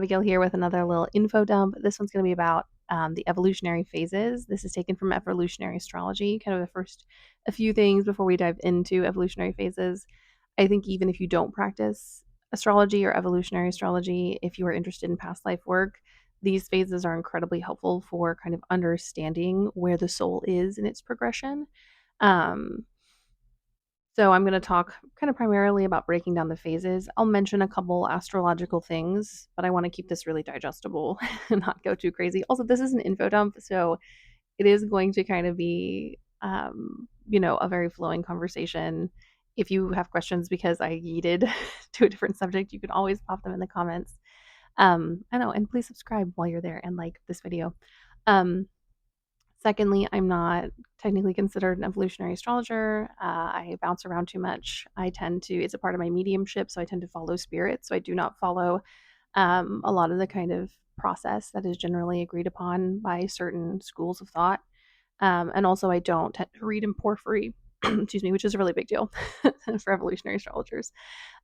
Abigail here with another little info dump. This one's going to be about the evolutionary phases. This is taken from evolutionary astrology, kind of the first a few things before we dive into evolutionary phases. I think even if you don't practice astrology or evolutionary astrology, if you are interested in past life work, these phases are incredibly helpful for kind of understanding where the soul is in its progression. Um, so I'm going to talk kind of primarily about breaking down the phases. I'll mention a couple astrological things, but I want to keep this really digestible and not go too crazy. Also, this is an info dump, so it is going to kind of be, a very flowing conversation. If you have questions because I yeeted to a different subject, you can always pop them in the comments. I know, and please subscribe while you're there and like this video. Um, Secondly, I'm not technically considered an evolutionary astrologer. I bounce around too much. It's a part of my mediumship, so I tend to follow spirit. So I do not follow a lot of the kind of process that is generally agreed upon by certain schools of thought. And also, I don't tend to read in porphyry, excuse me, which is a really big deal for evolutionary astrologers.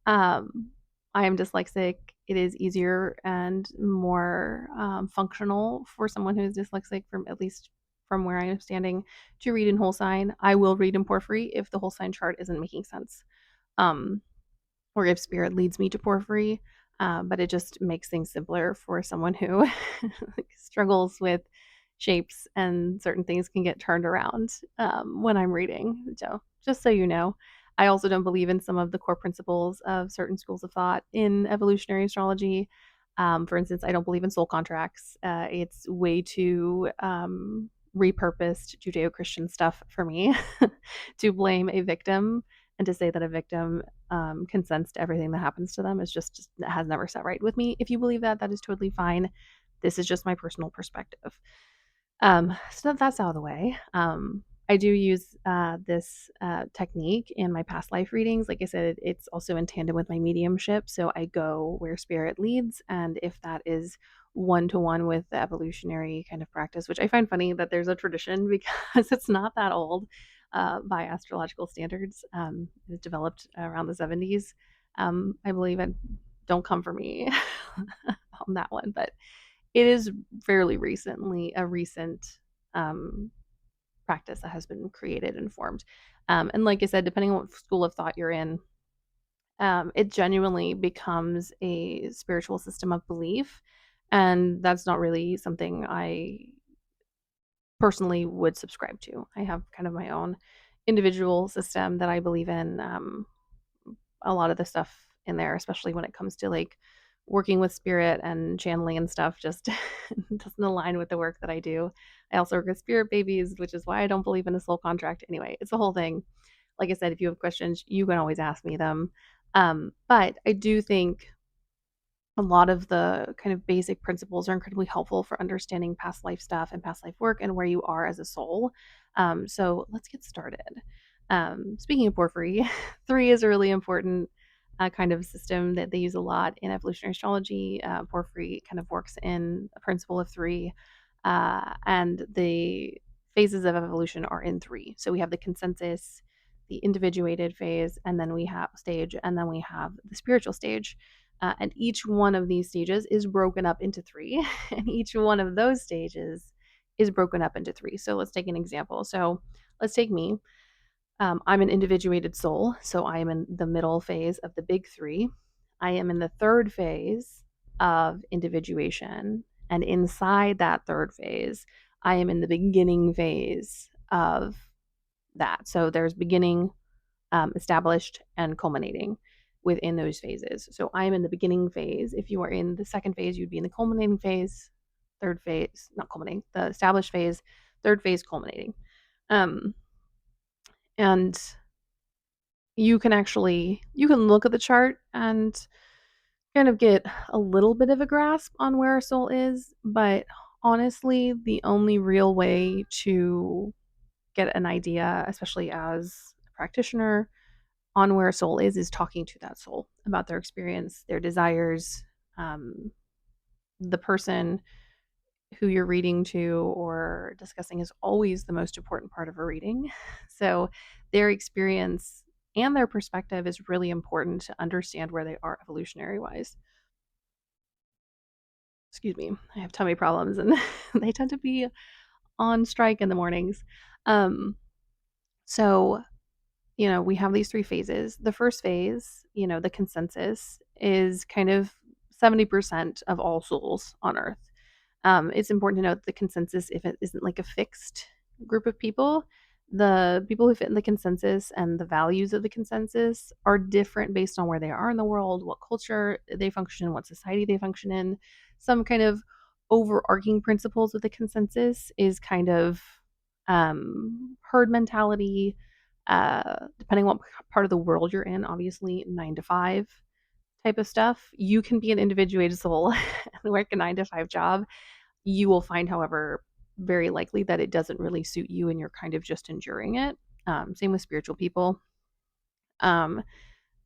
Um, I am dyslexic. It is easier and more functional for someone who is dyslexic, from at least from where I am standing, to read in whole sign. I will read in porphyry if the whole sign chart isn't making sense. Um, or if spirit leads me to porphyry. But it just makes things simpler for someone who struggles with shapes, and certain things can get turned around when I'm reading. So, just so you know, I also don't believe in some of the core principles of certain schools of thought in evolutionary astrology. For instance, I don't believe in soul contracts. It's way too repurposed Judeo Christian stuff for me to blame a victim and to say that a victim consents to everything that happens to them is just that has never sat right with me. If you believe that, that is totally fine. This is just my personal perspective. So that's out of the way. I do use this technique in my past life readings. Like I said, it's also in tandem with my mediumship. So I go where spirit leads. And if that is one to one with the evolutionary kind of practice, which I find funny that there's a tradition because it's not that old by astrological standards. It was developed around the 70s. I believe it. Don't come for me on that one, but it is fairly recently a recent um, practice that has been created and formed. And like I said, depending on what school of thought you're in, it genuinely becomes a spiritual system of belief. And that's not really something I personally would subscribe to. I have kind of my own individual system that I believe in. A lot of the stuff in there, especially when it comes to like working with spirit and channeling and stuff, just doesn't align with the work that I do. I also work with spirit babies, which is why I don't believe in a soul contract. Anyway, it's a whole thing. Like I said, if you have questions, you can always ask me them. But I do think a lot of the kind of basic principles are incredibly helpful for understanding past life stuff and past life work and where you are as a soul. So let's get started. Speaking of porphyry, three is a really important kind of system that they use a lot in evolutionary astrology. Porphyry kind of works in a principle of three, and the phases of evolution are in three. So we have the consensus, the individuated phase, and then we have stage, and then we have the spiritual stage. And each one of these stages is broken up into three, and each one of those stages is broken up into three. So let's take an example. So let's take me. I'm an individuated soul, so I am in the middle phase of the big three. I am in the third phase of individuation, and inside that third phase, I am in the beginning phase of that. So there's beginning, established, and culminating within those phases. So I am in the beginning phase. If you are in the second phase, you'd be in the culminating phase, third phase, not culminating, the established phase, third phase, culminating. Um, and you can look at the chart and kind of get a little bit of a grasp on where our soul is, but honestly, the only real way to get an idea, especially as a practitioner, on where a soul is talking to that soul about their experience, their desires. Um, the person who you're reading to or discussing is always the most important part of a reading. So their experience and their perspective is really important to understand where they are evolutionary wise. Excuse me, I have tummy problems and they tend to be on strike in the mornings. Um, so, we have these 3 phases. The first phase, the consensus is kind of 70% of all souls on Earth. It's important to note the consensus, if it isn't like a fixed group of people, the people who fit in the consensus and the values of the consensus are different based on where they are in the world, what culture they function in, what society they function in. Some kind of overarching principles of the consensus is kind of herd mentality, depending on what part of the world you're in, obviously 9 to 5 type of stuff. You can be an individuated soul and work a 9 to 5 job. You will find, however, very likely that it doesn't really suit you and you're kind of just enduring it. Same with spiritual people. Um,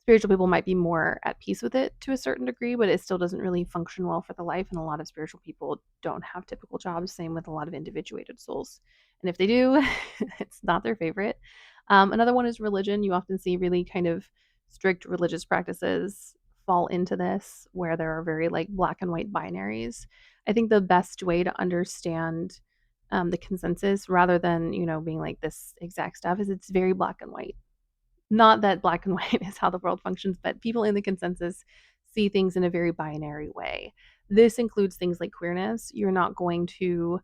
Spiritual people might be more at peace with it to a certain degree, but it still doesn't really function well for the life. And a lot of spiritual people don't have typical jobs. Same with a lot of individuated souls. And if they do, it's not their favorite. Another one is religion. You often see really kind of strict religious practices fall into this, where there are very like black and white binaries. I think the best way to understand the consensus, rather than being like this exact stuff, is it's very black and white. Not that black and white is how the world functions, but people in the consensus see things in a very binary way. This includes things like queerness. You're not going to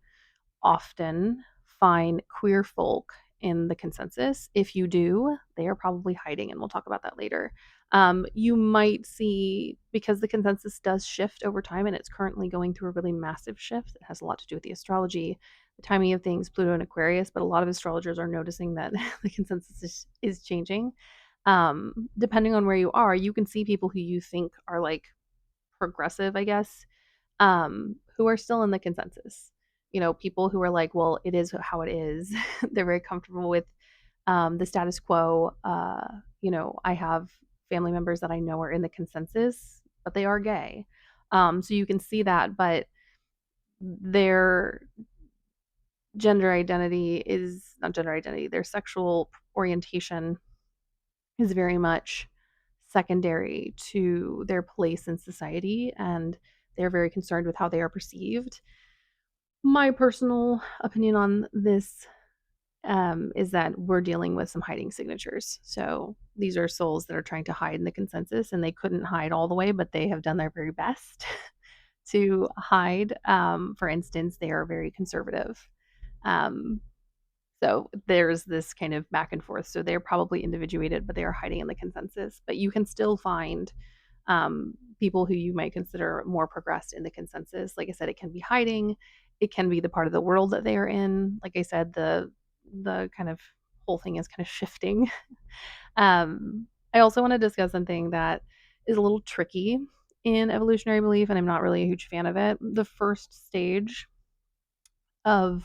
often find queer folk in the consensus. If you do, they are probably hiding, and we'll talk about that later. You might see, because the consensus does shift over time, and it's currently going through a really massive shift. It has a lot to do with the astrology, the timing of things, Pluto and Aquarius, but a lot of astrologers are noticing that the consensus is changing. Depending on where you are, you can see people who you think are like progressive, I guess, who are still in the consensus. People who are like, well, it is how it is. They're very comfortable with the status quo. I have family members that I know are in the consensus, but they are gay. So you can see that, but their gender identity is not gender identity, their sexual orientation is very much secondary to their place in society, and they're very concerned with how they are perceived. My personal opinion on this is that we're dealing with some hiding signatures. So these are souls that are trying to hide in the consensus, and they couldn't hide all the way, but they have done their very best to hide. For instance, they are very conservative. Um, so there's this kind of back and forth. So they're probably individuated, but they are hiding in the consensus. But you can still find people who you might consider more progressed in the consensus. Like I said, it can be hiding, it can be the part of the world that they are in. Like I said, the kind of whole thing is kind of shifting. I also want to discuss something that is a little tricky in evolutionary belief, and I'm not really a huge fan of it. The first stage of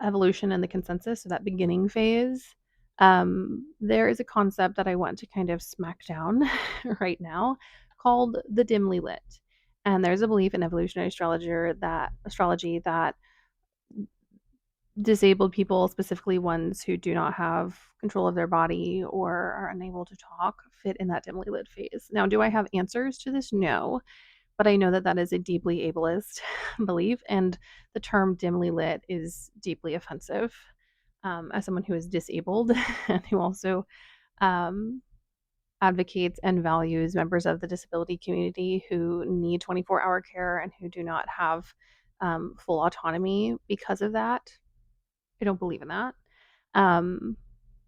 evolution and the consensus, so that beginning phase, there is a concept that I want to kind of smack down right now called the dimly lit. And there's a belief in evolutionary astrology that disabled people, specifically ones who do not have control of their body or are unable to talk, fit in that dimly lit phase. Now, do I have answers to this? No, but I know that that is a deeply ableist belief, and the term dimly lit is deeply offensive. As someone who is disabled and who also um, advocates and values members of the disability community who need 24-hour care and who do not have full autonomy because of that, I don't believe in that. Um,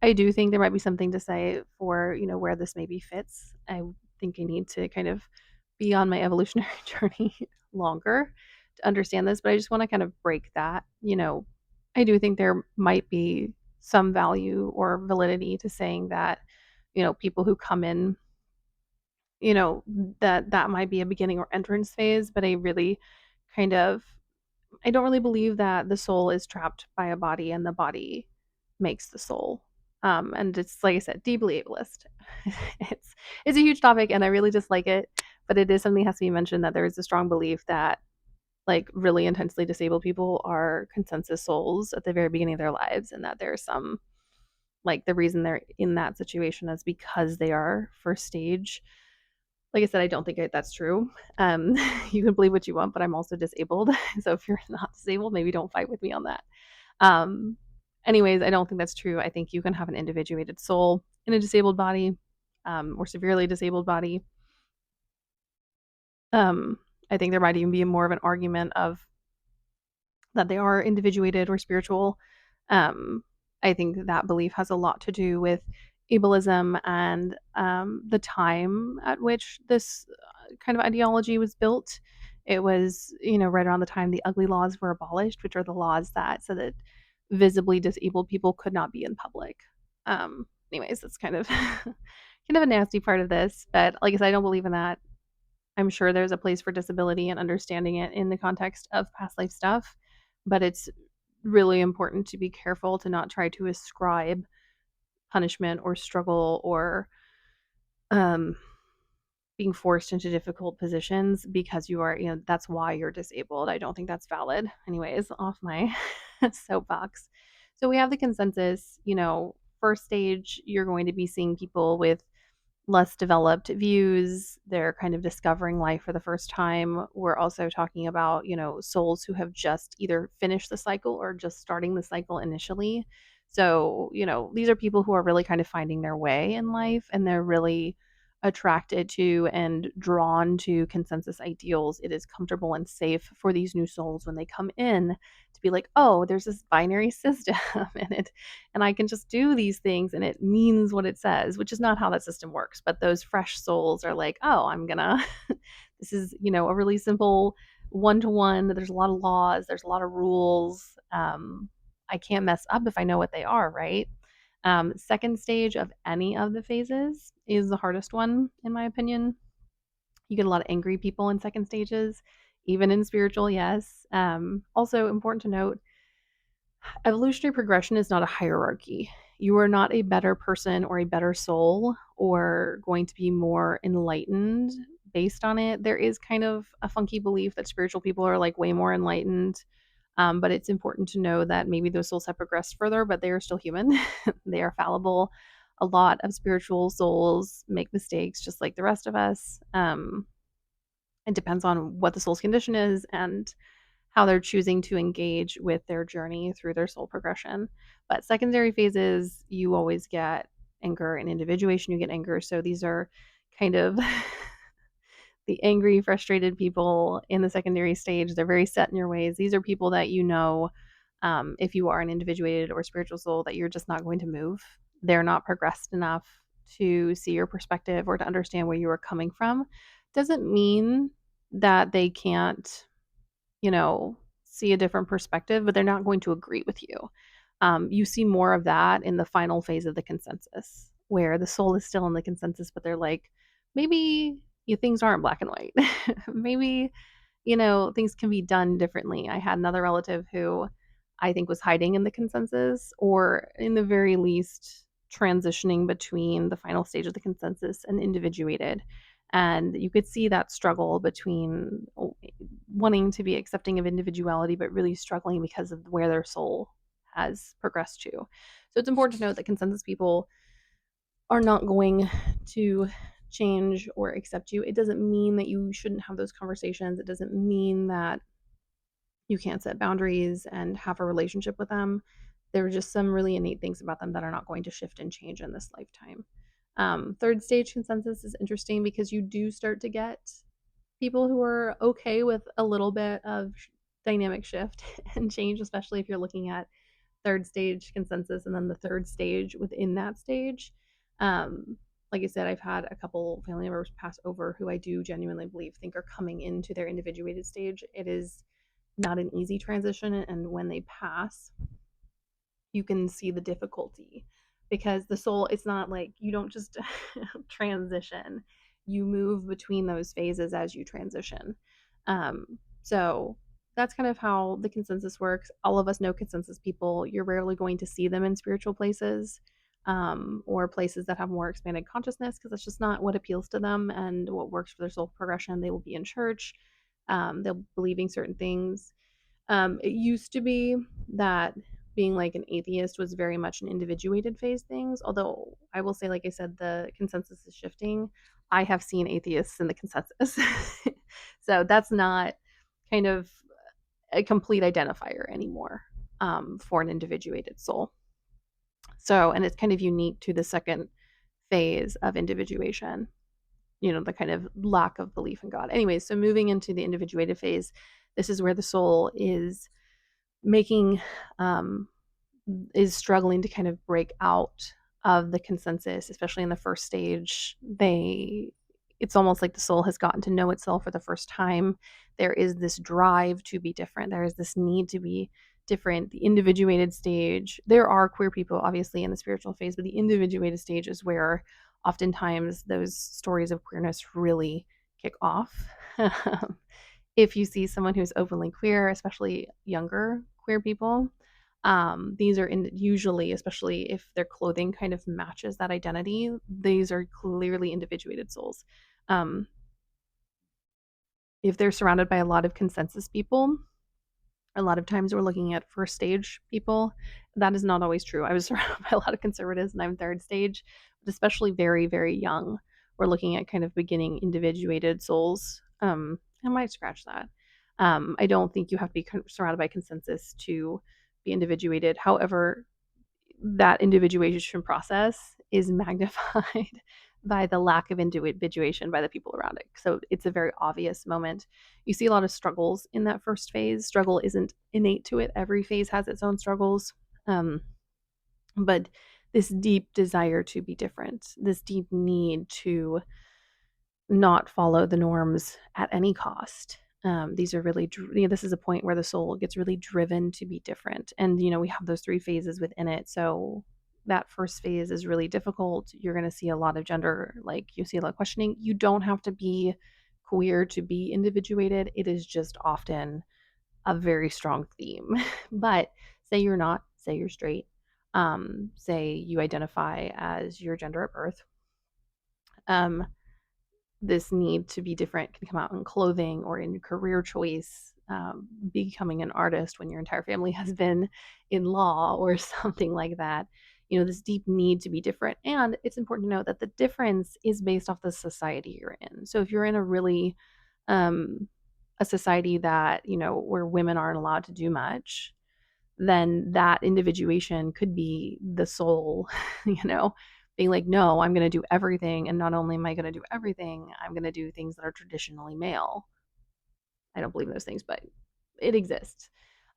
I do think there might be something to say for, where this maybe fits. I think I need to kind of be on my evolutionary journey longer to understand this, but I just want to kind of break that. I do think there might be some value or validity to saying that, people who come in, you know, that might be a beginning or entrance phase, but kind of I don't really believe that the soul is trapped by a body and the body makes the soul. And it's like I said, deeply ableist. it's it's a huge topic, and I really dislike it, but it is something that has to be mentioned that there is a strong belief that like really intensely disabled people are consensus souls at the very beginning of their lives, and that there's some like the reason they're in that situation is because they are first stage. Like I said, I don't think that's true. Um, you can believe what you want, but I'm also disabled. So if you're not disabled, maybe don't fight with me on that. Um, Anyways, I don't think that's true. I think you can have an individuated soul in a disabled body, or severely disabled body. Um, I think there might even be more of an argument of that they are individuated or spiritual. Um, I think that belief has a lot to do with ableism and the time at which this kind of ideology was built. It was, right around the time the ugly laws were abolished, which are the laws that so that visibly disabled people could not be in public. Anyways, that's kind of kind of a nasty part of this, but like I said, I don't believe in that. I'm sure there's a place for disability and understanding it in the context of past life stuff, but it's really important to be careful to not try to ascribe punishment or struggle or um, being forced into difficult positions because that's why you're disabled. I don't think that's valid. Anyways, off my soapbox. So we have the consensus, first stage, you're going to be seeing people with less developed views. They're kind of discovering life for the first time. We're also talking about, souls who have just either finished the cycle or just starting the cycle initially. So, these are people who are really kind of finding their way in life and they're really attracted to and drawn to consensus ideals. It is comfortable and safe for these new souls when they come in to be like, oh, there's this binary system and I can just do these things and it means what it says, which is not how that system works. But those fresh souls are like, oh, I'm gonna, this is, a really simple one to one. There's a lot of laws, there's a lot of rules. I can't mess up if I know what they are, right? Second stage of any of the phases is the hardest one, in my opinion. You get a lot of angry people in second stages, even in spiritual, yes. Also, important to note, evolutionary progression is not a hierarchy. You are not a better person or a better soul or going to be more enlightened based on it. There is kind of a funky belief that spiritual people are like way more enlightened. But it's important to know that maybe those souls have progressed further, but they are still human. They are fallible. A lot of spiritual souls make mistakes just like the rest of us. It depends on what the soul's condition is and how they're choosing to engage with their journey through their soul progression. But secondary phases, you always get anger and individuation, you get anger. So these are kind of the angry, frustrated people in the secondary stage. They're very set in your ways. These are people that if you are an individuated or spiritual soul, that you're just not going to move. They're not progressed enough to see your perspective or to understand where you are coming from. Doesn't mean that they can't see a different perspective, but they're not going to agree with you. You see more of that in the final phase of the consensus, where the soul is still in the consensus, but they're like, maybe things aren't black and white. Maybe, things can be done differently. I had another relative who I think was hiding in the consensus, or in the very least, transitioning between the final stage of the consensus and individuated. And you could see that struggle between wanting to be accepting of individuality, but really struggling because of where their soul has progressed to. So it's important to note that consensus people are not going to change or accept you. It doesn't mean that you shouldn't have those conversations. It doesn't mean that you can't set boundaries and have a relationship with them. There are just some really innate things about them that are not going to shift and change in this lifetime. Third stage consensus is interesting because you do start to get people who are okay with a little bit of dynamic shift and change, especially if you're looking at third stage consensus and then the third stage within that stage. Um, like I said, I've had a couple family members pass over who I do genuinely believe think are coming into their individuated stage. It is not an easy transition, and when they pass, you can see the difficulty because the soul, it's not like you don't just transition, you move between those phases as you transition. So that's kind of how the consensus works. All of us know consensus people. You're rarely going to see them in spiritual places, or places that have more expanded consciousness, because that's just not what appeals to them and what works for their soul progression. They will be in church, they'll be believing certain things. It used to be that being like an atheist was very much an individuated phase things. Although I will say, like I said, the consensus is shifting. I have seen atheists in the consensus. So that's not kind of a complete identifier anymore for an individuated soul. So, and it's kind of unique to the second phase of individuation, the kind of lack of belief in God. Anyways, so moving into the individuated phase, this is where the soul making, um, is struggling to kind of break out of the consensus, especially in the first stage. It's almost like the soul has gotten to know itself for the first time. There is this drive to be different. There is this need to be different. The individuated stage, there are queer people obviously in the spiritual phase, but the individuated stage is where oftentimes those stories of queerness really kick off. If you see someone who's openly queer, especially younger queer people, these are usually, especially if their clothing kind of matches that identity, these are clearly individuated souls. Um, if they're surrounded by a lot of consensus people, a lot of times we're looking at first stage people. That is not always true. I was surrounded by a lot of conservatives and I'm third stage, but especially very, very young. We're looking at kind of beginning individuated souls. I might scratch that. I don't think you have to be surrounded by consensus to be individuated. However, that individuation process is magnified by the lack of individuation by the people around it. So it's a very obvious moment. You see a lot of struggles in that first phase. Struggle isn't innate to it. Every phase has its own struggles. Um, but this deep desire to be different, this deep need to not follow the norms at any cost. These are really, this is a point where the soul gets really driven to be different. And, we have those three phases within it. So that first phase is really difficult. You're going to see a lot of gender, like you see a lot of questioning. You don't have to be queer to be individuated. It is just often a very strong theme. But say you're not, say you're straight, say you identify as your gender at birth. This need to be different can come out in clothing or in career choice, becoming an artist when your entire family has been in law or something like that. This deep need to be different. And it's important to note that the difference is based off the society you're in. So if you're in um, a society that, where women aren't allowed to do much, then that individuation could be the soul, you know, being like, no, I'm going to do everything. And not only am I going to do everything, I'm going to do things that are traditionally male. I don't believe in those things, but it exists.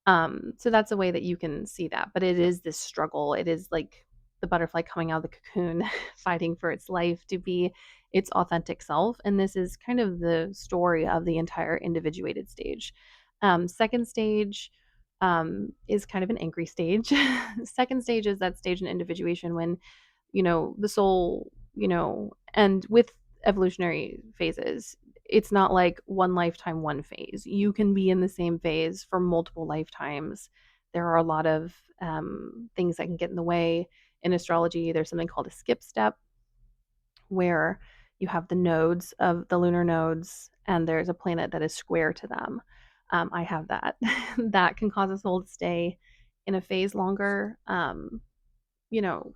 So that's a way that you can see that. But it is this struggle. It is like the butterfly coming out of the cocoon, fighting for its life to be its authentic self. And this is kind of the story of the entire individuated stage. Second stage is kind of an angry stage. Second stage is that stage in individuation when, the soul, and with evolutionary phases, it's not like one lifetime, one phase. You can be in the same phase for multiple lifetimes. There are a lot of things that can get in the way. In astrology, there's something called a skip step, where you have the nodes of the lunar nodes, and there's a planet that is square to them. I have that. That can cause a soul to stay in a phase longer.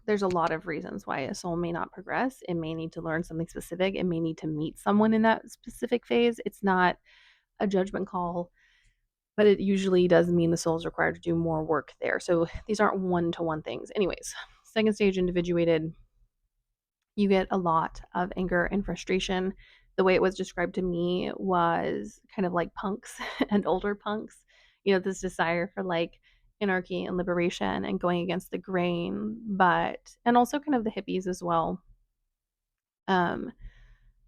There's a lot of reasons why a soul may not progress. It may need to learn something specific. It may need to meet someone in that specific phase. It's not a judgment call, but it usually does mean the soul is required to do more work there. So these aren't one-to-one things. Anyways, second stage individuated, you get a lot of anger and frustration. The way it was described to me was kind of like punks and older punks, this desire for like anarchy and liberation and going against the grain, and also kind of the hippies as well. Um,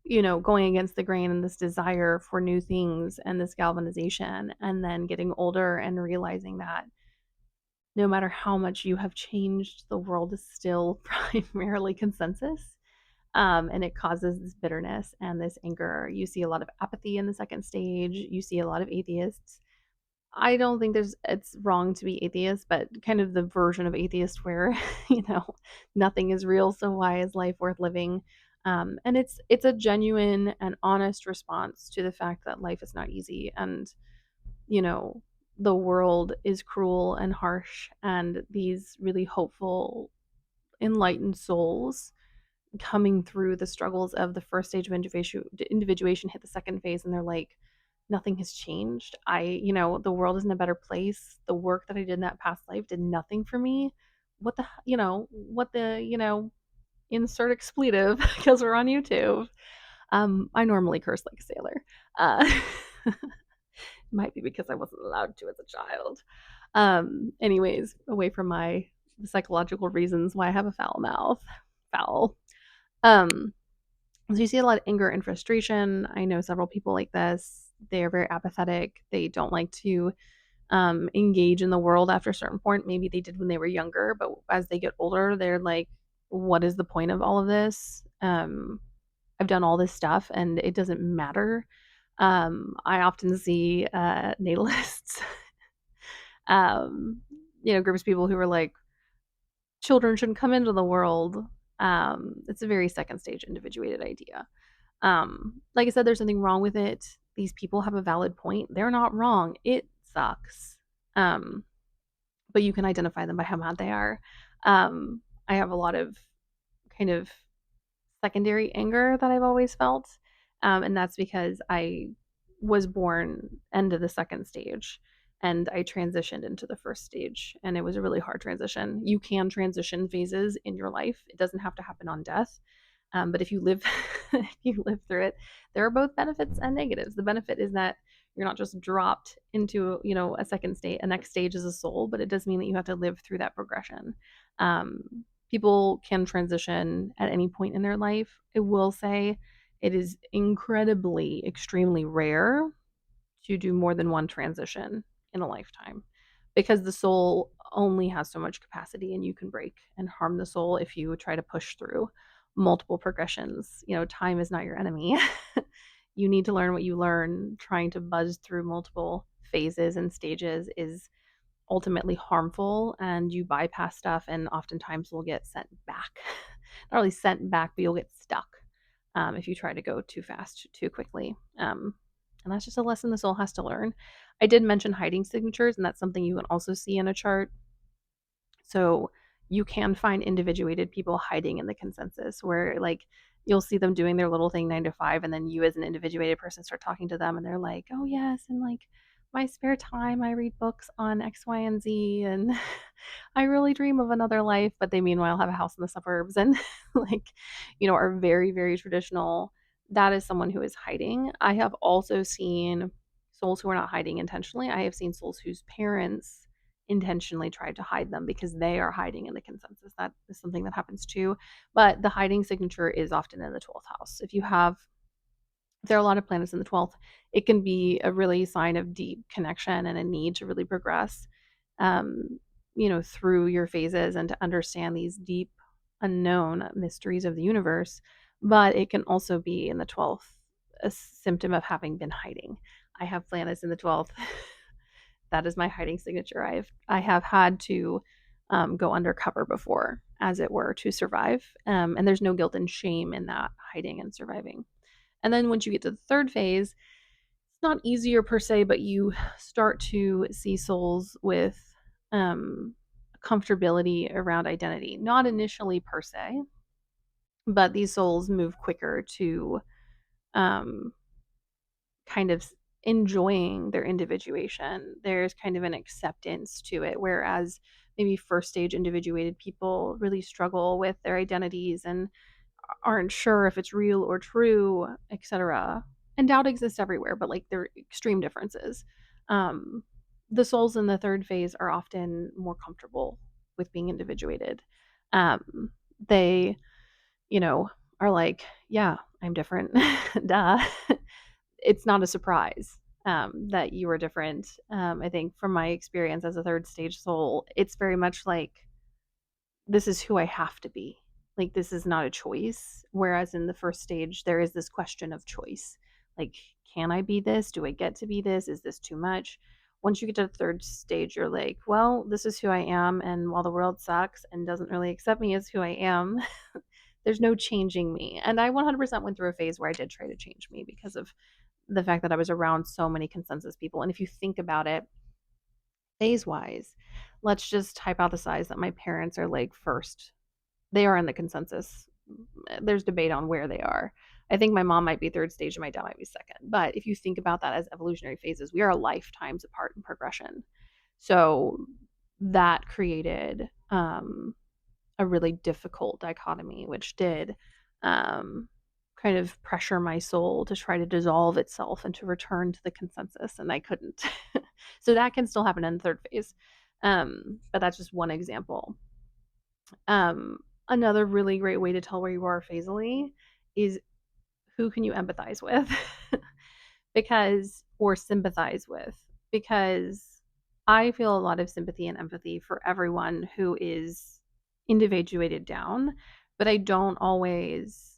going against the grain and this desire for new things and this galvanization, and then getting older and realizing that no matter how much you have changed, the world is still primarily consensus. And it causes this bitterness and this anger. You see a lot of apathy in the second stage. You see a lot of atheists. I don't think it's wrong to be atheist, but kind of the version of atheist where nothing is real, so why is life worth living? And it's a genuine and honest response to the fact that life is not easy, and you know the world is cruel and harsh, and these really hopeful, enlightened souls coming through the struggles of the first stage of individuation hit the second phase and they're like, nothing has changed. The world is in a better place. The work that I did in that past life did nothing for me. Insert expletive because we're on YouTube. I normally curse like a sailor. Uh, might be because I wasn't allowed to as a child. Anyways, away from the psychological reasons why I have a foul mouth. Foul. Um, so you see a lot of anger and frustration. I know several people like this. They are very apathetic. They don't like to engage in the world after a certain point. Maybe they did when they were younger, but as they get older, they're like, what is the point of all of this? I've done all this stuff and it doesn't matter. I often see natalists, groups of people who are like, children shouldn't come into the world. It's a very second stage individuated idea. Like I said, there's nothing wrong with it. These people have a valid point. They're not wrong. It sucks. Um, but you can identify them by how mad they are. I have a lot of kind of secondary anger that I've always felt. And that's because I was born end of the second stage and I transitioned into the first stage. And it was a really hard transition. You can transition phases in your life, it doesn't have to happen on death. But if you live if you live through it, there are both benefits and negatives. The benefit is that you're not just dropped into a second state, a next stage as a soul, but it does mean that you have to live through that progression. Um, People can transition at any point in their life. I will say it is incredibly, extremely rare to do more than one transition in a lifetime because the soul only has so much capacity and you can break and harm the soul if you try to push through multiple progressions. Time is not your enemy. You need to learn what you learn. Trying to buzz through multiple phases and stages is ultimately harmful and you bypass stuff and oftentimes will get sent back. Not really sent back, but you'll get stuck if you try to go too fast, too quickly. And that's just a lesson the soul has to learn. I did mention hiding signatures, and that's something you can also see in a chart. So you can find individuated people hiding in the consensus where like you'll see them doing their little thing 9 to 5, and then you as an individuated person start talking to them and they're like, oh yes, and like my spare time I read books on X, Y, and Z, and I really dream of another life, but they meanwhile have a house in the suburbs and like, are very, very traditional. That is someone who is hiding. I have also seen souls who are not hiding intentionally. I have seen souls whose parents intentionally tried to hide them because they are hiding in the consensus. That is something that happens too. But the hiding signature is often in the 12th house. If there are a lot of planets in the 12th, it can be a really sign of deep connection and a need to really progress, through your phases and to understand these deep, unknown mysteries of the universe. But it can also be in the 12th a symptom of having been hiding. I have planets in the 12th. That is my hiding signature. I have had to go undercover before, as it were, to survive. And there's no guilt and shame in that hiding and surviving. And then once you get to the third phase, it's not easier per se, but you start to see souls with comfortability around identity. Not initially per se, but these souls move quicker to um, kind of enjoying their individuation. There's kind of an acceptance to it, whereas maybe first stage individuated people really struggle with their identities and aren't sure if it's real or true, etc. And doubt exists everywhere, but like there are extreme differences. Um, the souls in the third phase are often more comfortable with being individuated. They, are like, yeah, I'm different. Duh. It's not a surprise that you are different. I think from my experience as a third stage soul, it's very much like this is who I have to be. Like this is not a choice. Whereas in the first stage, there is this question of choice. Like, can I be this? Do I get to be this? Is this too much? Once you get to the third stage, you're like, well, this is who I am. And while the world sucks and doesn't really accept me as who I am, there's no changing me. And I 100% went through a phase where I did try to change me because of the fact that I was around so many consensus people. And if you think about it, phase wise, let's just hypothesize that my parents are like first. They are in the consensus there's debate on where they are. I think my mom might be third stage and my dad might be second. But if you think about that as evolutionary phases, we are lifetimes apart in progression. So that created a really difficult dichotomy, which did um, kind of pressure my soul to try to dissolve itself and to return to the consensus, and I couldn't. So that can still happen in the third phase. But that's just one example. Um, Another really great way to tell where you are phasally is who can you empathize with because or sympathize with because I feel a lot of sympathy and empathy for everyone who is individuated down, but I don't always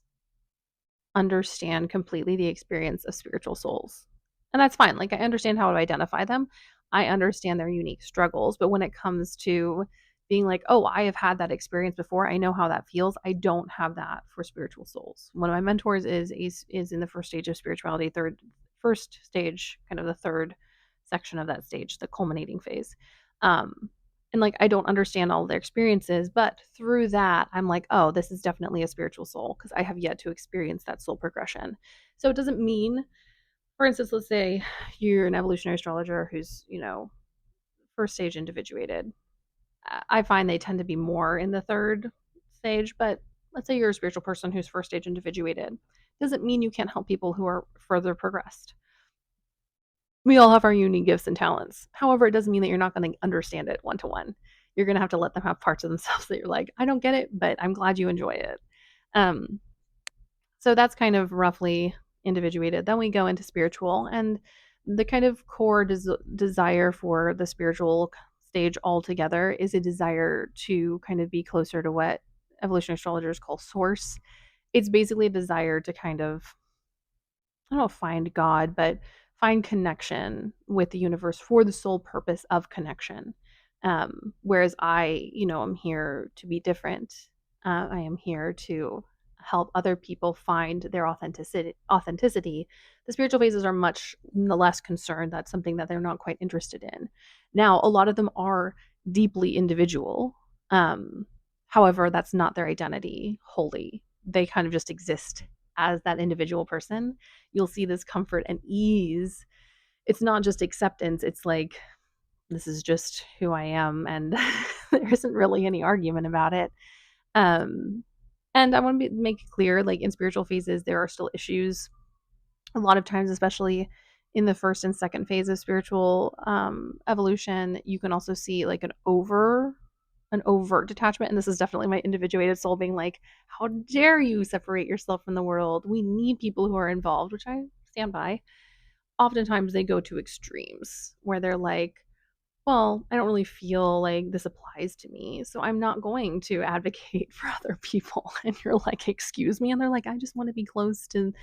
understand completely the experience of spiritual souls. And that's fine. Like, I understand how to identify them. I understand their unique struggles. But when it comes to being like, oh, I have had that experience before, I know how that feels. I don't have that for spiritual souls. One of my mentors is in the first stage of spirituality, first stage, kind of the third section of that stage, the culminating phase. Um, and like I don't understand all their experiences, but through that I'm like, oh, this is definitely a spiritual soul because I have yet to experience that soul progression. So it doesn't mean, for instance, let's say you're an evolutionary astrologer who's, first stage individuated. I find they tend to be more in the third stage, but let's say you're a spiritual person who's first stage individuated. Doesn't mean you can't help people who are further progressed. We all have our unique gifts and talents. However, it doesn't mean that you're not going to understand it one to one. You're going to have to let them have parts of themselves that you're like, I don't get it, but I'm glad you enjoy it. Um, so that's kind of roughly individuated. Then we go into spiritual, and the kind of core desire for the spiritual stage altogether is a desire to kind of be closer to what evolutionary astrologers call source. It's basically a desire to kind of, I don't know, find God, but find connection with the universe for the sole purpose of connection. Whereas I, am here to be different. I am here to help other people find their authenticity. The spiritual phases are much less concerned. That's something that they're not quite interested in. Now, a lot of them are deeply individual. Um, However, that's not their identity wholly. They kind of just exist as that individual person. You'll see this comfort and ease. It's not just acceptance, it's like, this is just who I am, and there isn't really any argument about it. Um, and I want to make it clear, like in spiritual phases, there are still issues. A lot of times, especially in the first and second phase of spiritual evolution, you can also see like an overt detachment. And this is definitely my individuated soul being like, how dare you separate yourself from the world? We need people who are involved, which I stand by. Oftentimes they go to extremes where they're like, well, I don't really feel like this applies to me, so I'm not going to advocate for other people. And you're like, excuse me? And they're like, I just want to be close to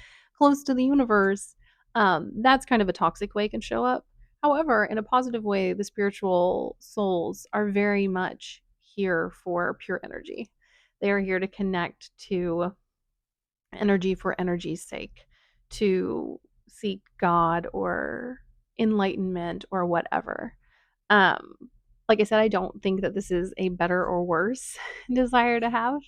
the universe. That's kind of a toxic way it can show up. However, in a positive way, the spiritual souls are very much here for pure energy. They are here to connect to energy for energy's sake, to seek God or enlightenment or whatever. Um, like I said, I don't think that this is a better or worse desire to have.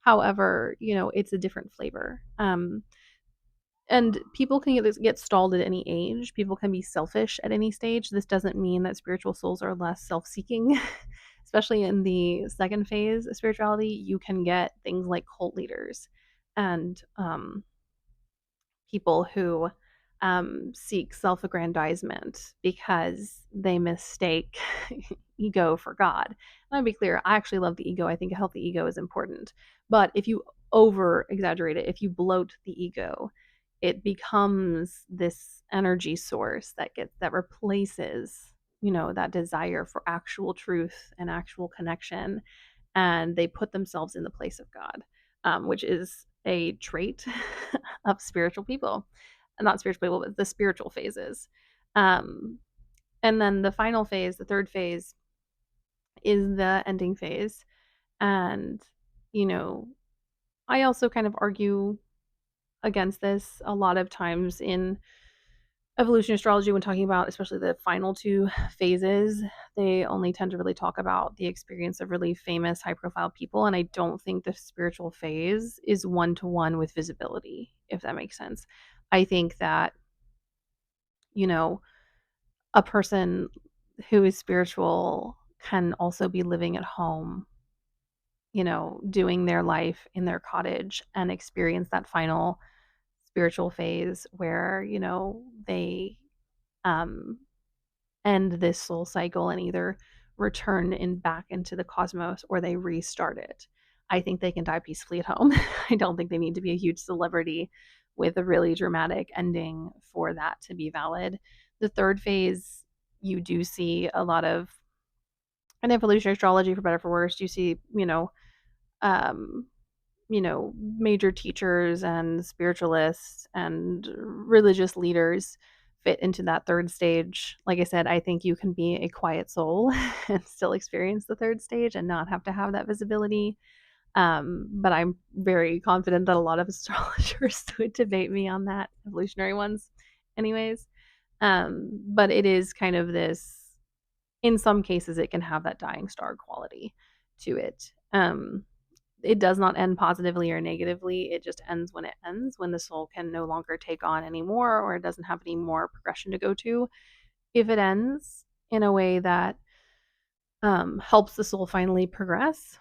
However, it's a different flavor. And people can get stalled at any age. People can be selfish at any stage. This doesn't mean that spiritual souls are less self seeking. Especially in the second phase of spirituality, you can get things like cult leaders and people who seek self aggrandizement because they mistake ego for God. And I'll be clear, I actually love the ego. I think a healthy ego is important. But if you over exaggerate it, if you bloat the ego, it becomes this energy source that replaces, that desire for actual truth and actual connection, and they put themselves in the place of God, which is a trait of spiritual people. Not spiritual people, but the spiritual phases. Um, and then the final phase, the third phase, is the ending phase. And, you know, I also kind of argue against this a lot of times in evolutionary astrology, when talking about especially the final two phases, they only tend to really talk about the experience of really famous, high profile people. And I don't think the spiritual phase is one to one with visibility, if that makes sense. I think that, you know, a person who is spiritual can also be living at home, doing their life in their cottage and experience that final spiritual phase where, they um end this soul cycle and either return in back into the cosmos or they restart it. I think they can die peacefully at home. I don't think they need to be a huge celebrity with a really dramatic ending for that to be valid. The third phase, you do see a lot of in evolutionary astrology, for better or for worse, you see, um, major teachers and spiritualists and religious leaders fit into that third stage. Like I said, I think you can be a quiet soul and still experience the third stage and not have to have that visibility. But I'm very confident that a lot of astrologers would debate me on that, evolutionary ones, anyways. But it is kind of this, in some cases, it can have that dying star quality to it. It does not end positively or negatively. It just ends when it ends, when the soul can no longer take on any more or it doesn't have any more progression to go to. If it ends in a way that helps the soul finally progress,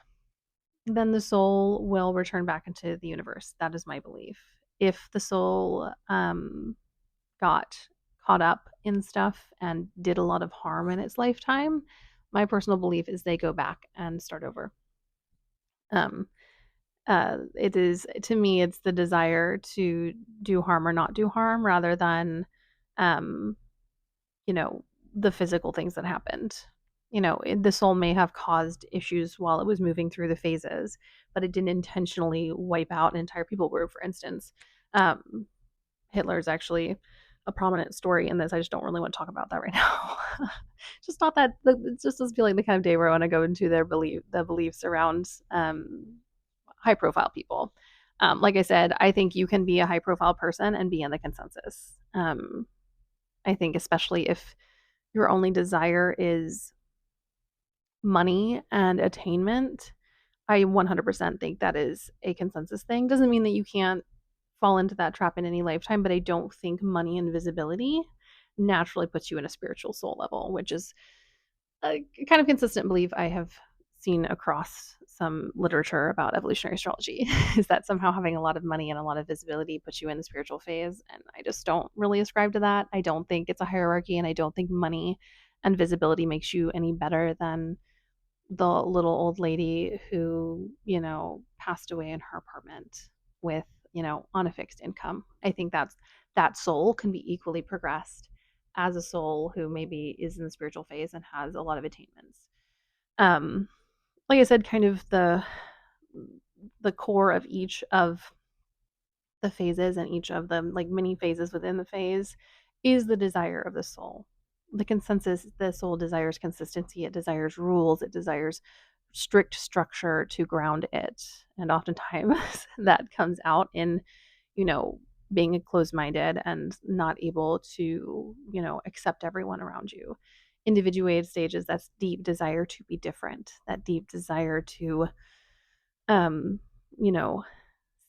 then the soul will return back into the universe. That is my belief. If the soul got caught up in stuff and did a lot of harm in its lifetime, my personal belief is they go back and start over. Um, it is, to me, it's the desire to do harm or not do harm rather than, um, you know, the physical things that happened. The soul may have caused issues while it was moving through the phases, but it didn't intentionally wipe out an entire people group, for instance. Um, Hitler is actually a prominent story in this. I just don't really want to talk about that right now. Just not that it just doesn't feel like the kind of day where I want to go into the beliefs around high profile people. Like I said, I think you can be a high profile person and be in the consensus. I think especially if your only desire is money and attainment, I 100% think that is a consensus thing. Doesn't mean that you can't fall into that trap in any lifetime, but I don't think money and visibility naturally puts you in a spiritual soul level, which is a kind of consistent belief I have seen across some literature about evolutionary astrology is that somehow having a lot of money and a lot of visibility puts you in the spiritual phase. And I just don't really ascribe to that. I don't think it's a hierarchy, and I don't think money and visibility makes you any better than the little old lady who, passed away in her apartment with, on a fixed income. I think that soul can be equally progressed as a soul who maybe is in the spiritual phase and has a lot of attainments. Um, like I said, kind of the core of each of the phases and each of them, like many phases within the phase, is the desire of the soul. The consensus, the soul desires consistency, it desires rules, it desires strict structure to ground it. And oftentimes that comes out in, you know, being closed minded and not able to, accept everyone around you. Individuated stages, that's deep desire to be different, that deep desire to, um, you know,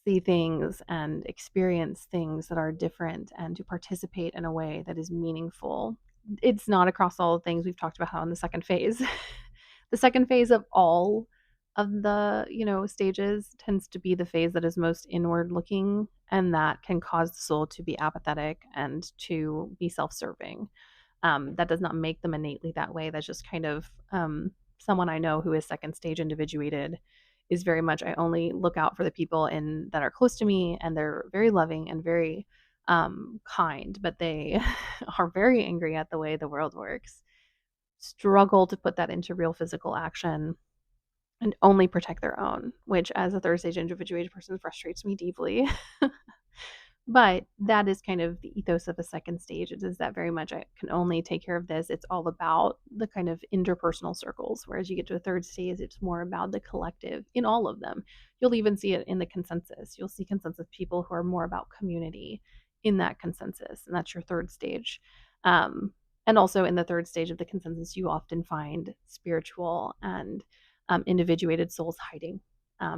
see things and experience things that are different and to participate in a way that is meaningful. It's not across all the things we've talked about how in the second phase. The second phase of all of the, stages tends to be the phase that is most inward looking, and that can cause the soul to be apathetic and to be self-serving. That does not make them innately that way. That's just kind of someone I know who is second stage individuated is very much, I only look out for the people in that are close to me, and they're very loving and very kind, but they are very angry at the way the world works, struggle to put that into real physical action, and only protect their own, which as a third stage individuated person frustrates me deeply. But that is kind of the ethos of a second stage. It is that very much I can only take care of this. It's all about the kind of interpersonal circles. Whereas you get to a third stage, it's more about the collective in all of them. You'll even see it in the consensus. You'll see consensus people who are more about community in that consensus, and that's your third stage. Um, and also in the third stage of the consensus, you often find spiritual and individuated souls hiding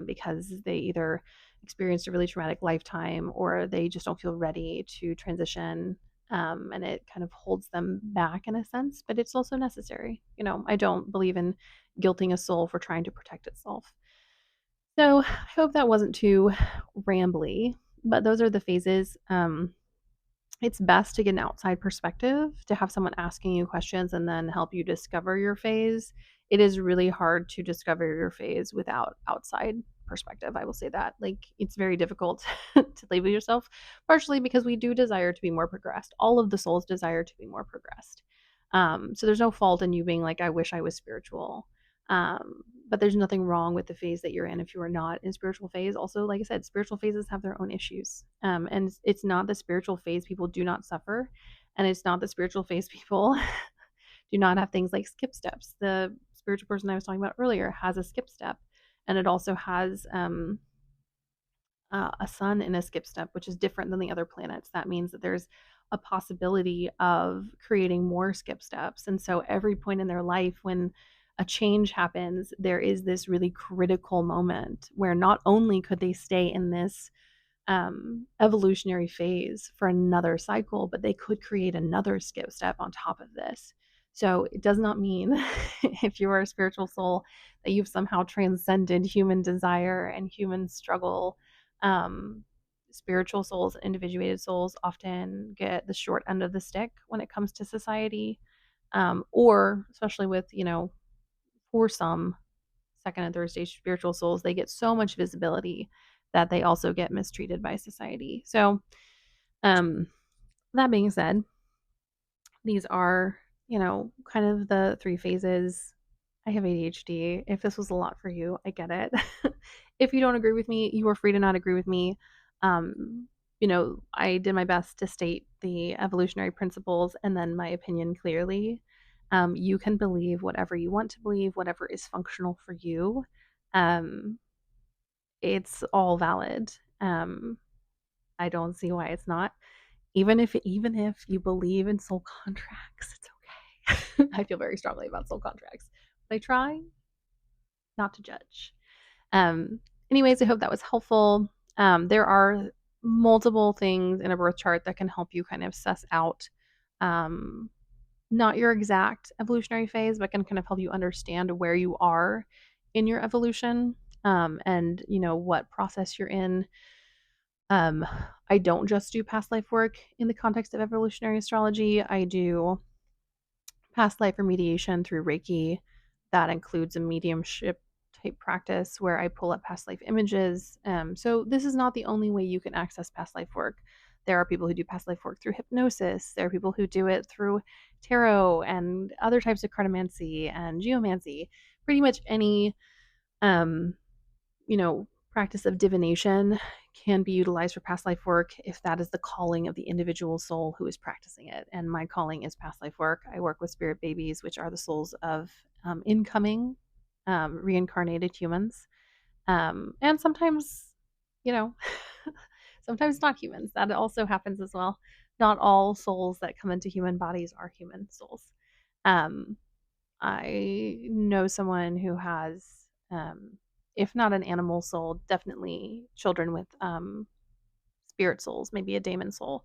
because they either experienced a really traumatic lifetime or they just don't feel ready to transition. And it kind of holds them back in a sense, but it's also necessary. I don't believe in guilting a soul for trying to protect itself. So I hope that wasn't too rambly, but those are the phases. It's best to get an outside perspective, to have someone asking you questions and then help you discover your phase. It is really hard to discover your phase without outside perspective. I will say that. Like, it's very difficult to label yourself, partially because we do desire to be more progressed. All of the souls desire to be more progressed. So there's no fault in you being like, I wish I was spiritual. But there's nothing wrong with the phase that you're in if you are not in spiritual phase. Also, like I said, spiritual phases have their own issues. And it's not the spiritual phase people do not suffer, and it's not the spiritual phase people do not have things like skip steps. The spiritual person I was talking about earlier has a skip step, and it also has a sun in a skip step, which is different than the other planets. That means that there's a possibility of creating more skip steps. And so every point in their life, when a change happens, there is this really critical moment where not only could they stay in this evolutionary phase for another cycle, but they could create another skip step on top of this. So it does not mean if you are a spiritual soul that you've somehow transcended human desire and human struggle. Um, Spiritual souls, individuated souls often get the short end of the stick when it comes to society, or especially with, for some second and third stage spiritual souls, they get so much visibility that they also get mistreated by society. So, um, that being said, these are, kind of the three phases. I have ADHD. If this was a lot for you, I get it. If you don't agree with me, you are free to not agree with me. I did my best to state the evolutionary principles and then my opinion clearly. You can believe whatever you want to believe, whatever is functional for you. Um, it's all valid. I don't see why it's not. Even if you believe in soul contracts, it's okay. I feel very strongly about soul contracts. But I try not to judge. Um, Anyways, I hope that was helpful. There are multiple things in a birth chart that can help you kind of suss out um, not your exact evolutionary phase, but can kind of help you understand where you are in your evolution, and what process you're in. Um, I don't just do past life work in the context of evolutionary astrology. I do past life remediation through Reiki. That includes a mediumship type practice where I pull up past life images. So this is not the only way you can access past life work. There are people who do past life work through hypnosis. There are people who do it through tarot and other types of cartomancy and geomancy. Pretty much any um, practice of divination can be utilized for past life work if that is the calling of the individual soul who is practicing it. And my calling is past life work. I work with spirit babies, which are the souls of incoming reincarnated humans. And sometimes, you know, sometimes not humans. That also happens as well. Not all souls that come into human bodies are human souls. Um, I know someone who has, if not an animal soul, definitely children with spirit souls, maybe a daemon soul.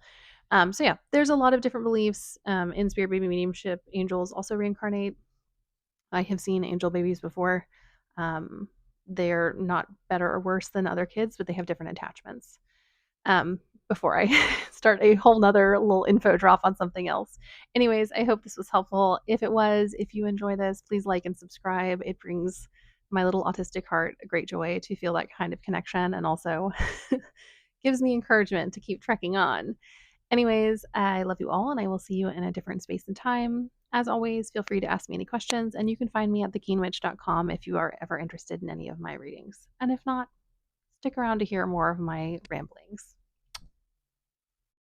So yeah, there's a lot of different beliefs in spirit baby mediumship. Angels also reincarnate. I have seen angel babies before. Um, they're not better or worse than other kids, but they have different attachments. um, Before I start a whole nother little info drop on something else. Anyways, I hope this was helpful. If it was, if you enjoy this, please like and subscribe. It brings my little autistic heart a great joy to feel that kind of connection, and also gives me encouragement to keep trekking on. Anyways, I love you all, and I will see you in a different space and time. As always, feel free to ask me any questions, and you can find me at thekeenwitch.com if you are ever interested in any of my readings. And if not, stick around to hear more of my ramblings.